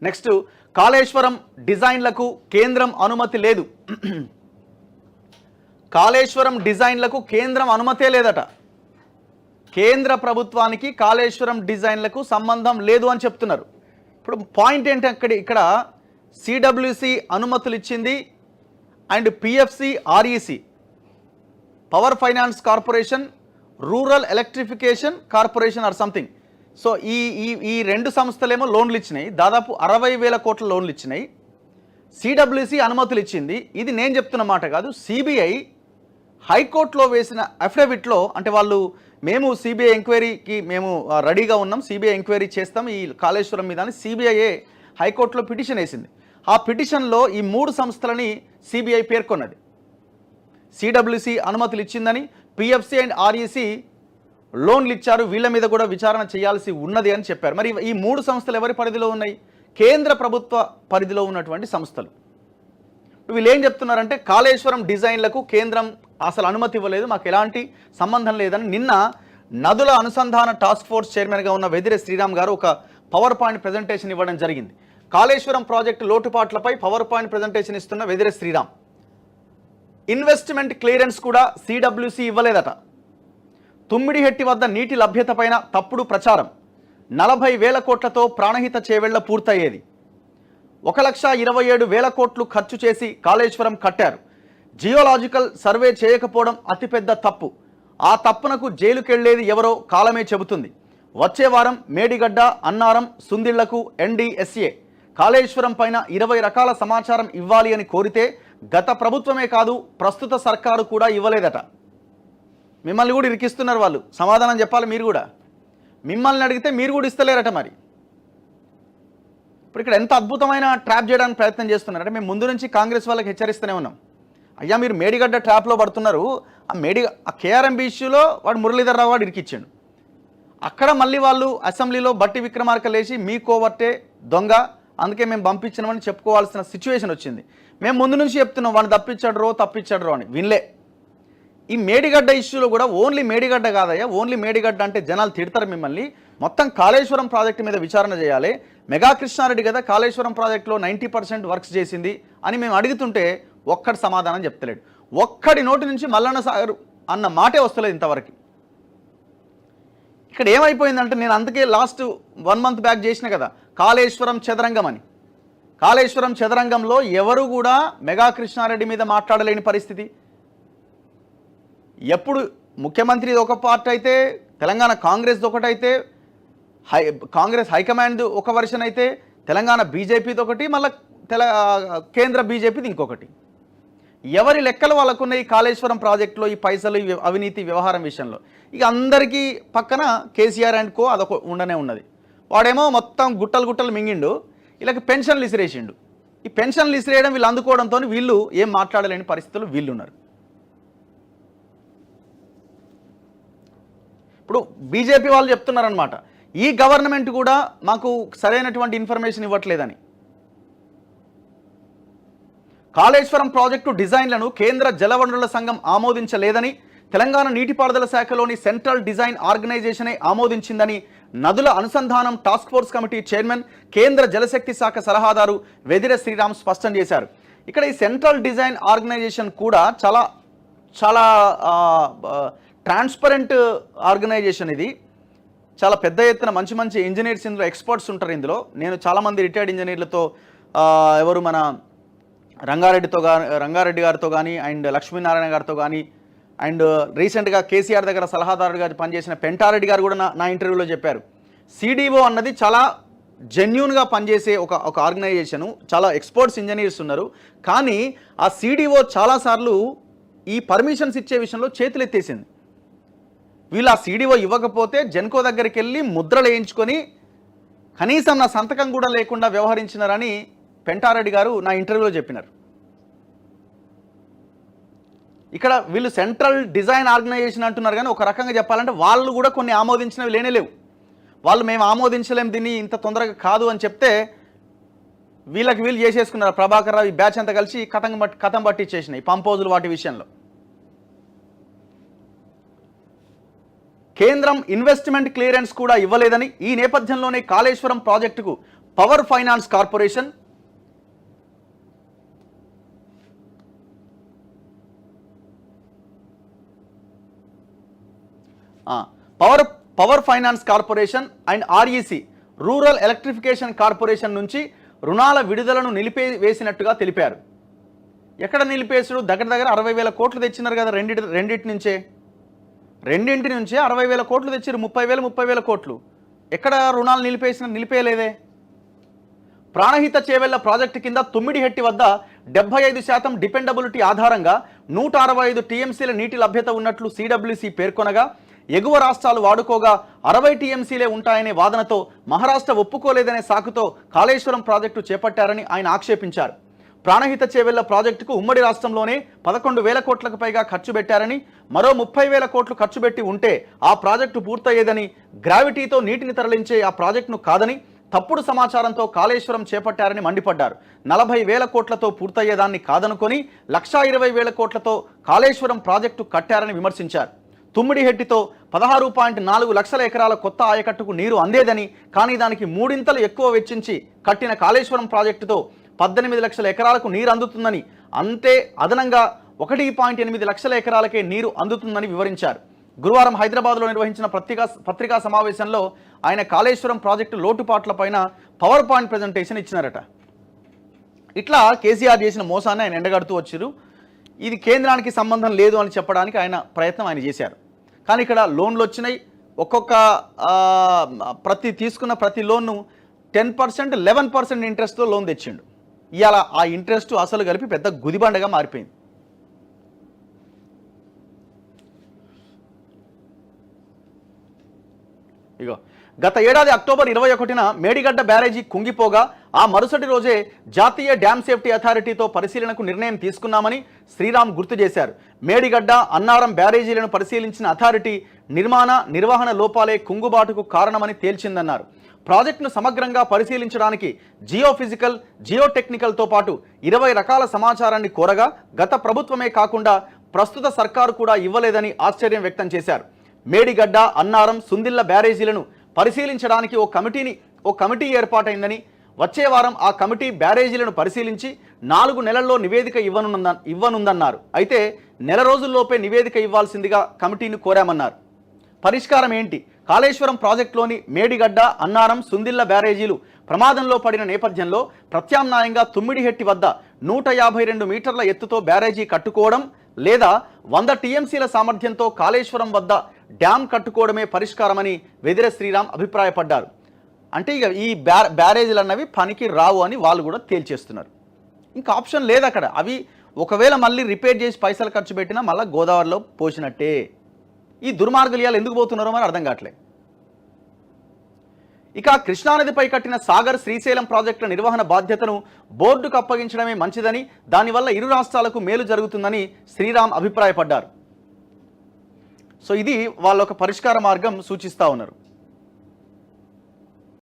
Next, Kaleshwaram డిజైన్లకు కేంద్రం అనుమతి లేదు. కాళేశ్వరం డిజైన్లకు కేంద్రం అనుమతే లేదట. కేంద్ర ప్రభుత్వానికి కాళేశ్వరం డిజైన్లకు సంబంధం లేదు అని చెప్తున్నారు. ఇప్పుడు పాయింట్ ఏంటి, ఇక్కడ సిడబ్ల్యూసి అనుమతులు ఇచ్చింది and PFC, REC, power finance corporation, rural electrification corporation or something. So ఈ రెండు సంస్థలేమో లోన్లు ఇచ్చినాయి, దాదాపు 60,000 కోట్ల లోన్లు ఇచ్చినాయి. సిడబ్ల్యూసి అనుమతులు ఇచ్చింది. ఇది నేను చెప్తున్న మాట కాదు. సిబిఐ హైకోర్టులో వేసిన అఫిడవిట్లో, అంటే వాళ్ళు మేము సిబిఐ ఎంక్వైరీకి మేము రెడీగా ఉన్నాం, సిబిఐ ఎంక్వైరీ చేస్తాం ఈ కాళేశ్వరం మీద అని సిబిఐఏ హైకోర్టులో పిటిషన్ వేసింది. ఆ పిటిషన్లో ఈ 3 సంస్థలని సిబిఐ పేర్కొన్నది. సిడబ్ల్యూసి అనుమతులు ఇచ్చిందని, పిఎఫ్సి అండ్ ఆర్ఈసి లోన్లు ఇచ్చారు, వీళ్ళ మీద కూడా విచారణ చేయాల్సి ఉన్నది అని చెప్పారు. మరి ఈ 3 సంస్థలు ఎవరి పరిధిలో ఉన్నాయి? కేంద్ర ప్రభుత్వ పరిధిలో ఉన్నటువంటి సంస్థలు. వీళ్ళు ఏం చెప్తున్నారంటే కాళేశ్వరం డిజైన్లకు కేంద్రం అసలు అనుమతి ఇవ్వలేదు, మాకు ఎలాంటి సంబంధం లేదని నిన్న నదుల అనుసంధాన టాస్క్ ఫోర్స్ చైర్మన్గా ఉన్న వెదిరె శ్రీరామ్ గారు ఒక పవర్ పాయింట్ ప్రజెంటేషన్ ఇవ్వడం జరిగింది. కాళేశ్వరం ప్రాజెక్టు లోటుపాట్లపై పవర్ పాయింట్ ప్రజెంటేషన్ ఇస్తున్న వెదిరె శ్రీరామ్, ఇన్వెస్ట్మెంట్ క్లియరెన్స్ కూడా సిడబ్ల్యూసి ఇవ్వలేదట. తుమ్మిడిహెట్టి వద్ద నీటి లభ్యత పైన తప్పుడు ప్రచారం, 40,000 కోట్లతో ప్రాణహిత చేవెళ్ల పూర్తయ్యేది, 1,27,000 కోట్లు ఖర్చు చేసి కాళేశ్వరం కట్టారు, జియోలాజికల్ సర్వే చేయకపోవడం అతిపెద్ద తప్పు, ఆ తప్పునకు జైలుకెళ్లేది ఎవరో కాలమే చెబుతుంది, వచ్చే వారం మేడిగడ్డ, అన్నారం, సుందిళ్లకు ఎన్డీఎస్ఏ కాళేశ్వరం పైన 20 రకాల సమాచారం ఇవ్వాలి అని కోరితే గత ప్రభుత్వమే కాదు ప్రస్తుత సర్కారు కూడా ఇవ్వలేదట. మిమ్మల్ని కూడా ఇరికిస్తున్నారు వాళ్ళు, సమాధానం చెప్పాలి మీరు కూడా. మిమ్మల్ని అడిగితే మీరు కూడా ఇస్తలేరట. మరి ఇప్పుడు ఇక్కడ ఎంత అద్భుతమైన ట్రాప్ చేయడానికి ప్రయత్నం చేస్తున్నారంటే, మేము ముందు నుంచి కాంగ్రెస్ వాళ్ళకి హెచ్చరిస్తూనే ఉన్నాం, అయ్యా మీరు మేడిగడ్డ ట్రాప్లో పడుతున్నారు, ఆ కేఆర్ఎంబీ ఇష్యూలో వాడు మురళీధర్ రావు వాడు ఇరికిచ్చాడు, అక్కడ మళ్ళీ వాళ్ళు అసెంబ్లీలో బట్టి విక్రమార్క లేచి మీ కోవర్టే దొంగ, అందుకే మేము పంపించినామని చెప్పుకోవాల్సిన సిచ్యువేషన్ వచ్చింది. మేము ముందు నుంచి చెప్తున్నాం వాడిని తప్పించాడు రో అని, వినలే. ఈ మేడిగడ్డ ఇష్యూలో కూడా ఓన్లీ మేడిగడ్డ కాదయ్యా, ఓన్లీ మేడిగడ్డ అంటే జనాలు తిడతారు మిమ్మల్ని, మొత్తం కాళేశ్వరం ప్రాజెక్టు మీద విచారణ చేయాలి, మెగా కృష్ణారెడ్డి కదా కాళేశ్వరం ప్రాజెక్టులో 90% వర్క్స్ చేసింది అని మేము అడుగుతుంటే ఒక్కడి సమాధానం చెప్తలేడు. ఒక్కడి నోటి నుంచి మల్లన్న సాగర్ అన్న మాటే వస్తలేదు ఇంతవరకు. ఇక్కడ ఏమైపోయిందంటే, నేను అందుకే లాస్ట్ 1 మంత్ బ్యాక్ చేసిన కదా కాళేశ్వరం చదరంగం అని. కాళేశ్వరం చదరంగంలో ఎవరు కూడా మెగా కృష్ణారెడ్డి మీద మాట్లాడలేని పరిస్థితి. ఎప్పుడు ముఖ్యమంత్రి ఒక పార్ట్ అయితే, తెలంగాణ కాంగ్రెస్ ఒకటైతే, కాంగ్రెస్ హైకమాండ్ ఒక వర్షన్ అయితే, తెలంగాణ బీజేపీది ఒకటి, మళ్ళీ కేంద్ర బీజేపీది ఇంకొకటి. ఎవరి లెక్కలు వాళ్ళకున్న ఈ కాళేశ్వరం ప్రాజెక్టులో ఈ పైసలు అవినీతి వ్యవహారం విషయంలో ఇక అందరికీ పక్కన కేసీఆర్ అండ్ కో అదొక ఉండనే ఉన్నది. వాడేమో మొత్తం గుట్టలు మింగిండు, వీళ్ళకి పెన్షన్లు ఇసిరేసిండు. ఈ పెన్షన్లు ఇసిరేయడం వీళ్ళు అందుకోవడంతో వీళ్ళు ఏం మాట్లాడలేని పరిస్థితులు వీళ్ళున్నారు. ఇప్పుడు బీజేపీ వాళ్ళు చెప్తున్నారనమాట, ఈ గవర్నమెంట్ కూడా మాకు సరైనటువంటి ఇన్ఫర్మేషన్ ఇవ్వట్లేదని. కాళేశ్వరం ప్రాజెక్టు డిజైన్లను కేంద్ర జలవనరుల సంఘం ఆమోదించలేదని, తెలంగాణ నీటిపారుదల శాఖలోని సెంట్రల్ డిజైన్ ఆర్గనైజేషనే ఆమోదించిందని నదుల అనుసంధానం టాస్క్ ఫోర్స్ కమిటీ చైర్మన్, కేంద్ర జలశక్తి శాఖ సలహాదారు వెదిరె శ్రీరామ్ స్పష్టం చేశారు. ఇక్కడ ఈ సెంట్రల్ డిజైన్ ఆర్గనైజేషన్ కూడా చాలా చాలా ట్రాన్స్పరెంట్ ఆర్గనైజేషన్. ఇది చాలా పెద్ద ఎత్తున మంచి ఇంజనీర్స్ ఇందులో ఎక్స్పర్ట్స్ ఉంటారు. ఇందులో నేను చాలామంది రిటైర్డ్ ఇంజనీర్లతో ఎవరు మన రంగారెడ్డి గారితో కానీ అండ్ లక్ష్మీనారాయణ గారితో కానీ అండ్ రీసెంట్గా కేసీఆర్ దగ్గర సలహాదారుడిగా పనిచేసిన పెంటారెడ్డి గారు కూడా నా ఇంటర్వ్యూలో చెప్పారు, సిడిఓ అన్నది చాలా జెన్యూన్గా పనిచేసే ఒక ఆర్గనైజేషను, చాలా ఎక్స్పర్ట్స్ ఇంజనీర్స్ ఉన్నారు. కానీ ఆ సిడిఓ చాలాసార్లు ఈ పర్మిషన్స్ ఇచ్చే విషయంలో చేతులు ఎత్తేసింది. వీళ్ళు ఆ సిడిఓ ఇవ్వకపోతే జెన్కో దగ్గరికి వెళ్ళి ముద్రలు వేయించుకొని కనీసం నా సంతకం కూడా లేకుండా వ్యవహరించినారని పెంటారెడ్డి గారు నా ఇంటర్వ్యూలో చెప్పినారు. ఇక్కడ వీళ్ళు సెంట్రల్ డిజైన్ ఆర్గనైజేషన్ అంటున్నారు, కానీ ఒక రకంగా చెప్పాలంటే వాళ్ళు కూడా కొన్ని ఆమోదించినవి లేనేలేవు. వాళ్ళు మేము ఆమోదించలేం దీన్ని ఇంత తొందరగా కాదు అని చెప్తే వీళ్ళు చేసేసుకున్నారు. ప్రభాకర్ రావు ఈ బ్యాచ్ అంతా కలిసి కథం పట్టించేసినాయి పంపోజులు వాటి విషయంలో. కేంద్రం ఇన్వెస్ట్మెంట్ క్లియరెన్స్ కూడా ఇవ్వలేదని, ఈ నేపథ్యంలోనే కాళేశ్వరం ప్రాజెక్టుకు power finance corporation, power finance corporation and REC rural electrification corporation నుంచి రుణాల విడుదలను నిలిపివేసినట్టుగా తెలిపారు. ఎక్కడ నిలిపేసుడు? దగ్గర 60,000 కోట్లు తెచ్చినారు కదా రెండింటి నుంచే 60,000 కోట్లు తెచ్చారు. 30,000 కోట్లు ఎక్కడ రుణాలు నిలిపేయలేదే. ప్రాణహిత చేవెళ్ల ప్రాజెక్టు కింద తుమ్మిడిహెట్టి వద్ద 75% డిపెండబిలిటీ ఆధారంగా 165 టీఎంసీల నీటి లభ్యత ఉన్నట్లు సిడబ్ల్యూసి పేర్కొనగా, ఎగువ రాష్ట్రాలు వాడుకోగా 60 టీఎంసీలే ఉంటాయనే వాదనతో మహారాష్ట్ర ఒప్పుకోలేదనే సాకుతో కాళేశ్వరం ప్రాజెక్టు చేపట్టారని ఆయన ఆక్షేపించారు. ప్రాణహిత చేవెళ్ల ప్రాజెక్టుకు ఉమ్మడి రాష్ట్రంలోనే 11,000 కోట్లకు పైగా ఖర్చు పెట్టారని, మరో 30,000 కోట్లు ఖర్చు పెట్టి ఉంటే ఆ ప్రాజెక్టు పూర్తయ్యేదని, గ్రావిటీతో నీటిని తరలించే ఆ ప్రాజెక్టును కాదని తప్పుడు సమాచారంతో కాళేశ్వరం చేపట్టారని మండిపడ్డారు. 40,000 కోట్లతో పూర్తయ్యేదాన్ని కాదనుకొని 1,20,000 కోట్లతో కాళేశ్వరం ప్రాజెక్టు కట్టారని విమర్శించారు. తుమ్మిడిహెట్టితో 16.4 లక్షల ఎకరాల కొత్త ఆయకట్టుకు నీరు అందేదని, కానీ దానికి మూడింతలు ఎక్కువ వెచ్చించి కట్టిన కాళేశ్వరం ప్రాజెక్టుతో 18 లక్షల ఎకరాలకు నీరు అందుతుందని, అంతే అదనంగా 1.8 లక్షల ఎకరాలకే నీరు అందుతుందని వివరించారు. గురువారం హైదరాబాద్లో నిర్వహించిన పత్రికా సమావేశంలో ఆయన కాళేశ్వరం ప్రాజెక్టు లోటుపాట్లపైన పవర్ పాయింట్ ప్రజెంటేషన్ ఇచ్చినారట. ఇట్లా కేసీఆర్ చేసిన మోసాన్ని ఆయన ఎండగడుతూ వచ్చారు. ఇది కేంద్రానికి సంబంధం లేదు అని చెప్పడానికి ఆయన ప్రయత్నం ఆయన చేశారు. కానీ ఇక్కడ లోన్లు వచ్చినాయి. తీసుకున్న ప్రతి లోన్ను 10%, 11% ఇంట్రెస్ట్తో లోన్ తెచ్చిండు. ఇవాళ ఆ ఇంట్రెస్ట్ అసలు కలిపి పెద్ద గుదిబండగా మారిపోయింది. ఇగో గత ఏడాది అక్టోబర్ 21న మేడిగడ్డ బ్యారేజీ కుంగిపోగా ఆ మరుసటి రోజే జాతీయ డ్యామ్ సేఫ్టీ అథారిటీతో పరిశీలనకు నిర్ణయం తీసుకున్నామని శ్రీరామ్ గుర్తు చేశారు. మేడిగడ్డ, అన్నారం బ్యారేజీలను పరిశీలించిన అథారిటీ నిర్వహణ లోపాలే కుంగుబాటుకు కారణమని తేల్చిందన్నారు. ప్రాజెక్టును సమగ్రంగా పరిశీలించడానికి జియోఫిజికల్, జియోటెక్నికల్తో పాటు 20 రకాల సమాచారాన్ని కోరగా గత ప్రభుత్వమే కాకుండా ప్రస్తుత సర్కారు కూడా ఇవ్వలేదని ఆశ్చర్యం వ్యక్తం చేశారు. మేడిగడ్డ, అన్నారం, సుందిళ్ల బ్యారేజీలను పరిశీలించడానికి ఓ కమిటీ ఏర్పాటైందని, వచ్చే వారం ఆ కమిటీ బ్యారేజీలను పరిశీలించి 4 నెలల్లో నివేదిక ఇవ్వనుందన్నారు. అయితే నెల రోజుల్లోపే నివేదిక ఇవ్వాల్సిందిగా కమిటీని కోరామన్నారు. పరిష్కారం ఏంటి? కాళేశ్వరం ప్రాజెక్టులోని మేడిగడ్డ, అన్నారం, సుందిళ్ల బ్యారేజీలు ప్రమాదంలో పడిన నేపథ్యంలో ప్రత్యామ్నాయంగా తుమ్మిడిహెట్టి వద్ద 152 మీటర్ల ఎత్తుతో బ్యారేజీ కట్టుకోవడం లేదా 100 టీఎంసీల సామర్థ్యంతో కాళేశ్వరం వద్ద డ్యామ్ కట్టుకోవడమే పరిష్కారమని వెదిర శ్రీరామ్ అభిప్రాయపడ్డారు. అంటే ఇక ఈ బ్యారేజీలు అన్నవి పనికి రావు అని వాళ్ళు కూడా తేల్చేస్తున్నారు. ఇంకా ఆప్షన్ లేదు అక్కడ. అవి ఒకవేళ మళ్ళీ రిపేర్ చేసి పైసలు ఖర్చు పెట్టినా మళ్ళీ గోదావరిలో పోసినట్టే. ఈ దుర్మార్గులు ఇవాళ ఎందుకు పోతున్నారో మరి అర్థం కావట్లేదు. ఇక కృష్ణానదిపై కట్టిన సాగర్, శ్రీశైలం ప్రాజెక్టుల నిర్వహణ బాధ్యతను బోర్డుకు అప్పగించడమే మంచిదని, దానివల్ల ఇరు రాష్ట్రాలకు మేలు జరుగుతుందని శ్రీరామ్ అభిప్రాయపడ్డారు. సో ఇది వాళ్ళ ఒక పరిష్కార మార్గం సూచిస్తూ ఉన్నారు.